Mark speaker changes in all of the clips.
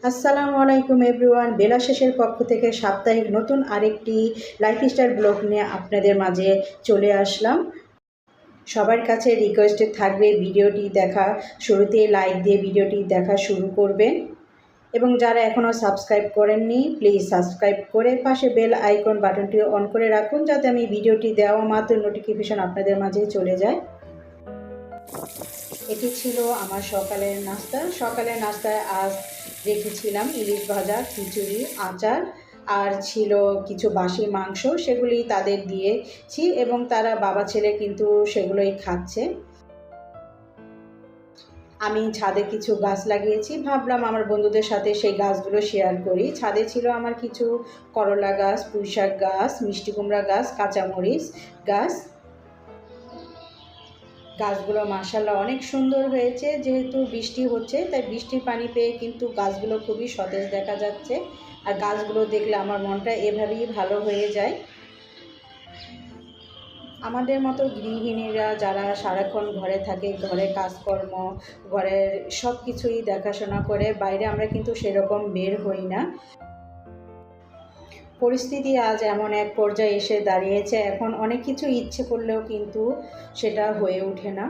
Speaker 1: আসসালামু আলাইকুম এভরিওয়ান, বেলা শেষের পক্ষ থেকে সাপ্তাহিক নতুন আরেকটি লাইফস্টাইল ব্লগ নিয়ে আপনাদের মাঝে চলে আসলাম। সবার কাছে রিকোয়েস্টে থাকবে ভিডিওটি দেখা শুরুতে লাইক দিয়ে ভিডিওটি দেখা শুরু করবেন এবং যারা এখনও সাবস্ক্রাইব করেননি প্লিজ সাবস্ক্রাইব করে পাশে বেল আইকন বাটনটি অন করে রাখুন, যাতে আমি ভিডিওটি দেওয়া মাত্র নোটিফিকেশন আপনাদের মাঝে চলে যায়। এটি ছিল আমার সকালের নাস্তা। সকালের নাস্তায় আজ রেখেছিলাম ইলিশ ভাজা, খিচুড়ি, আচার আর ছিল কিছু বাসি মাংস, সেগুলি তাদের দিয়েছি এবং তারা বাবা ছেলে কিন্তু সেগুলোই খাচ্ছে। আমি ছাদে কিছু গাছ লাগিয়েছি, ভাবলাম আমার বন্ধুদের সাথে সেই গাছগুলো শেয়ার করি। ছাদে ছিল আমার কিছু করলা গাছ, পুঁইশাক গাছ, মিষ্টি কুমড়া গাছ, কাঁচামরিচ গাছ। গাছগুলো মাশাআল্লাহ অনেক সুন্দর হয়েছে। যেহেতু বৃষ্টি হচ্ছে তাই বৃষ্টির পানি পেয়ে কিন্তু গাছগুলো খুবই সতেজ দেখা যাচ্ছে, আর গাছগুলো দেখলে আমার মনটা এভাবেই ভালো হয়ে যায়। আমাদের মতো গৃহিণীরা যারা সারাক্ষণ ঘরে থাকে, ঘরে কাজকর্ম, ঘরের সব কিছুই দেখাশোনা করে, বাইরে আমরা কিন্তু সেরকম বের হই না। পরিস্থিতি আজ এমন এক পর্যায়ে এসে দাঁড়িয়েছে, এখন অনেক কিছু ইচ্ছে করলেও কিন্তু সেটা হয়ে ওঠে না।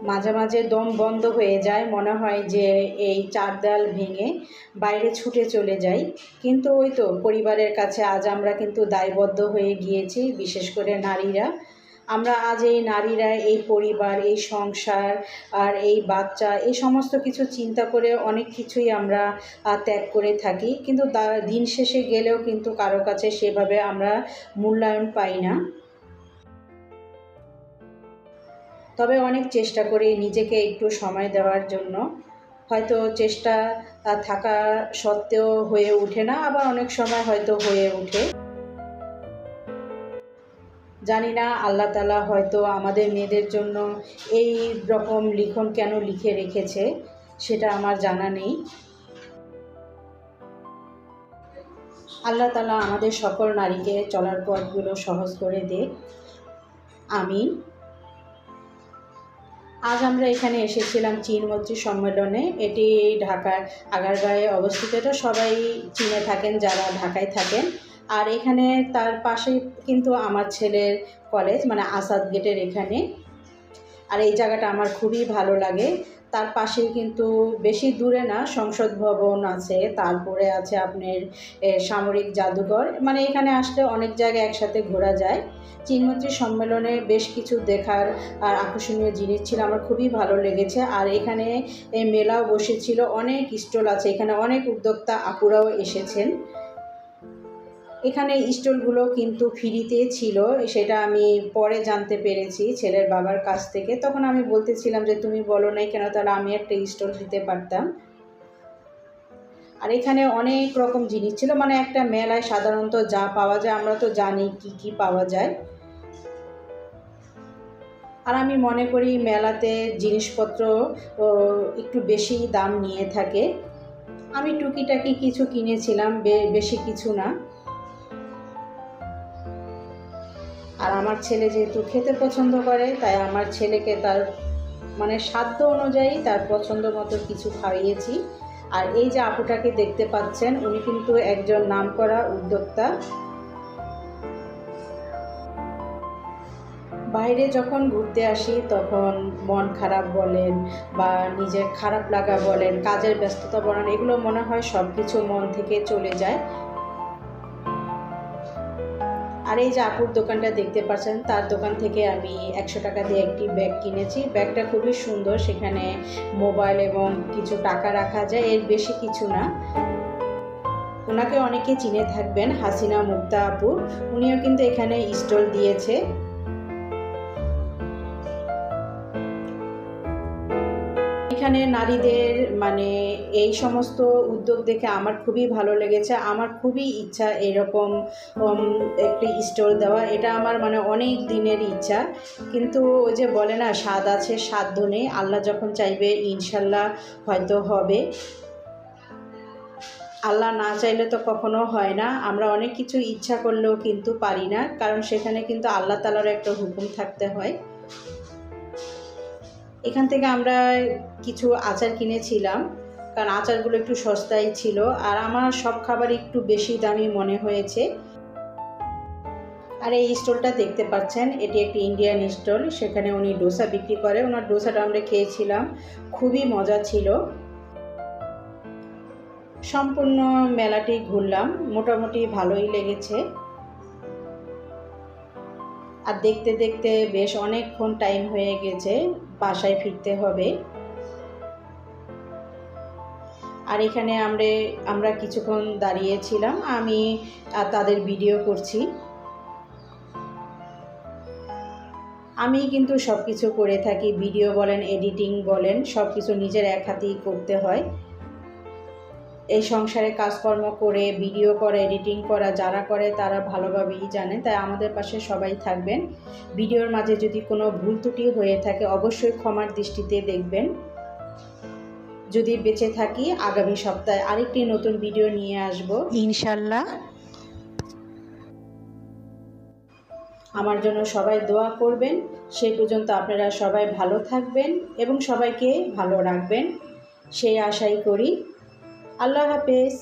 Speaker 1: মাঝে মাঝে দম বন্ধ হয়ে যায়, মনে হয় যে এই চার দেয়াল ভেঙে বাইরে ছুটে চলে যাই। কিন্তু ওই তো পরিবারের কাছে আজ আমরা কিন্তু দায়বদ্ধ হয়ে গিয়েছি, বিশেষ করে নারীরা। আমরা আজ এই নারীরা এই পরিবার, এই সংসার আর এই বাচ্চা, এই সমস্ত কিছু চিন্তা করে অনেক কিছুই আমরা ত্যাগ করে থাকি, কিন্তু দিন শেষে গেলেও কিন্তু কারো কাছে সেভাবে আমরা মূল্যায়ন পাই না। তবে অনেক চেষ্টা করি নিজেকে একটু সময় দেওয়ার জন্য। হয়তো চেষ্টা থাকা সত্ত্বেও হয়ে ওঠে না, আবার অনেক সময় হয়তো হয়ে ওঠে। জানি না আল্লাহ তাআলা হয়তো আমাদের মেয়েদের জন্য এই রকম লিখন কেন লিখে রেখেছে, সেটা আমার জানা নেই। আল্লাহ তাআলা আমাদের সকল নারীকে চলার পথগুলো সহজ করে দিক, আমিন। আজ আমরা এখানে এসেছিলাম চীন মৈত্রী সম্মেলনে। এটি ঢাকার আগারগাঁয়ে অবস্থিত। এটা সবাই চিনে থাকেন যারা ঢাকায় থাকেন। আর এখানে তার পাশে কিন্তু আমার ছেলের কলেজ, মানে আসাদ গেটের এখানে। আর এই জায়গাটা আমার খুবই ভালো লাগে। তার পাশেই কিন্তু বেশি দূরে না সংসদ ভবন আছে, তারপরে আছে আপনার সামরিক জাদুঘর। মানে এখানে আসলে অনেক জায়গায় একসাথে ঘোরা যায়। চীনমৈত্রী সম্মেলনে বেশ কিছু দেখার আর আকর্ষণীয় জিনিস ছিল, আমার খুবই ভালো লেগেছে। আর এখানে মেলাও বসেছিল, অনেক স্টল আছে, এখানে অনেক উদ্যোক্তা আপুরাও এসেছেন। এখানে স্টলগুলো কিন্তু ফ্রিতে ছিল, সেটা আমি পরে জানতে পেরেছি ছেলের বাবার কাছ থেকে। তখন আমি বলতেছিলাম যে তুমি বলো নাই কেন, তাহলে আমি একটা স্টল দিতে পারতাম। আর এখানে অনেক রকম জিনিস ছিল, মানে একটা মেলায় সাধারণত যা পাওয়া যায় আমরা তো জানি কি কি পাওয়া যায়। আর আমি মনে করি মেলাতে জিনিসপত্র একটু বেশি দাম নিয়ে থাকে। আমি টুকিটাকি কিছু কিনেছিলাম, বেশি কিছু না। আর আমার ছেলে যেহেতু খেতে পছন্দ করে, তাই আমার ছেলেকে তার মানে সাধ্য অনুযায়ী তার পছন্দ মতো কিছু খাইয়েছি। আর এই যে আপুটাকে দেখতে পাচ্ছেন, উনি কিন্তু একজন নামকরা উদ্যোক্তা। বাইরে যখন ঘুরতে আসি তখন মন খারাপ বলেন বা নিজের খারাপ লাগা বলেন, কাজের ব্যস্ততা বলেন, এগুলো মনে হয় সব কিছু মন থেকে চলে যায়। আর এই যে আপুর দোকানটা দেখতে পাচ্ছেন, তার দোকান থেকে আমি 100 টাকা দিয়ে একটি ব্যাগ কিনেছি। ব্যাগটা খুবই সুন্দর, সেখানে মোবাইল এবং কিছু টাকা রাখা যায়, এর বেশি কিছু না। ওনাকে অনেকে চিনে থাকবেন, হাসিনা মুক্তা আপু। উনিও কিন্তু এখানে স্টল দিয়েছে। এখানে নারীদের মানে এই সমস্ত উদ্যোগ দেখে আমার খুবই ভালো লেগেছে। আমার খুবই ইচ্ছা এরকম একটি স্টল দেওয়া। এটা আমার মানে অনেক দিনের ইচ্ছা, কিন্তু ওই যে বলে না, স্বাদ আছে সাধ্য নেই। আল্লাহ যখন চাইবে ইনশাল্লাহ হয়তো হবে। আল্লাহ না চাইলে তো কখনো হয় না। আমরা অনেক কিছু ইচ্ছা করলেও কিন্তু পারি না, কারণ সেখানে কিন্তু আল্লাহ তাআলার একটা হুকুম থাকতে হয়। এখান থেকে আমরা কিছু আচার কিনেছিলাম, কারণ আচারগুলো একটু সস্তায় ছিল, আর আমার সব খাবার একটু বেশি দামি মনে হয়েছে। আর এই স্টলটা দেখতে পাচ্ছেন, এটি একটি ইন্ডিয়ান স্টল। সেখানে উনি ডোসা বিক্রি করে। ওনার ডোসাটা আমরা খেয়েছিলাম, খুবই মজা ছিল। সম্পূর্ণ মেলাটি ঘুরলাম, মোটামুটি ভালোই লেগেছে। আর দেখতে দেখতে বেশ অনেকক্ষণ টাইম হয়ে গেছে, বাসায় ফিরতে হবে। আর এখানে আমরা কিছুক্ষণ দাঁড়িয়েছিলাম, আমি তাদের ভিডিও করছি। আমি কিন্তু সব কিছু করে থাকি, ভিডিও বলেন, এডিটিং বলেন, সব কিছু নিজের এক হাতেই করতে হয়। এই সংসারে কাজকর্ম করে ভিডিও করা, এডিটিং করা যারা করে তারা ভালোভাবেই জানেন। তাই আমাদের পাশে সবাই থাকবেন। ভিডিওর মাঝে যদি কোনো ভুল ত্রুটি হয়ে থাকে অবশ্যই ক্ষমার দৃষ্টিতে দেখবেন। যদি বেঁচে থাকি আগামী সপ্তাহে আরেকটি নতুন ভিডিও নিয়ে আসব ইনশাল্লাহ। আমার জন্য সবাই দোয়া করবেন। সেই পর্যন্ত আপনারা সবাই ভালো থাকবেন এবং সবাইকে ভালো রাখবেন, সেই আশাই করি। আল্লাহ হাফেজ।